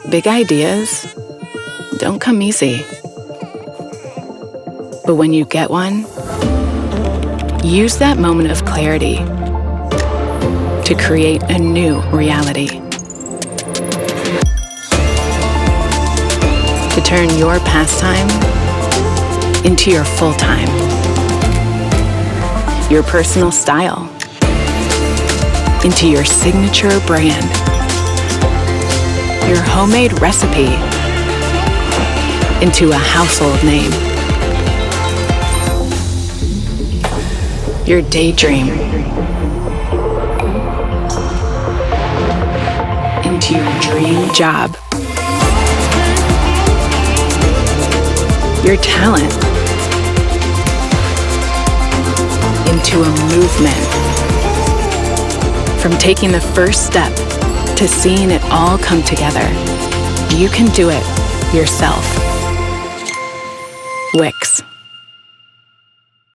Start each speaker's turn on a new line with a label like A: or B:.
A: Big ideas don't come easy. But when you get one, use that moment of clarity to create a new reality. To turn your pastime into your full-time. Your personal style into your signature brand. Your homemade recipe into a household name. Your daydream into your dream job. Your talent into a movement. From taking the first step to seeing it all come together, you can do it yourself. Wix.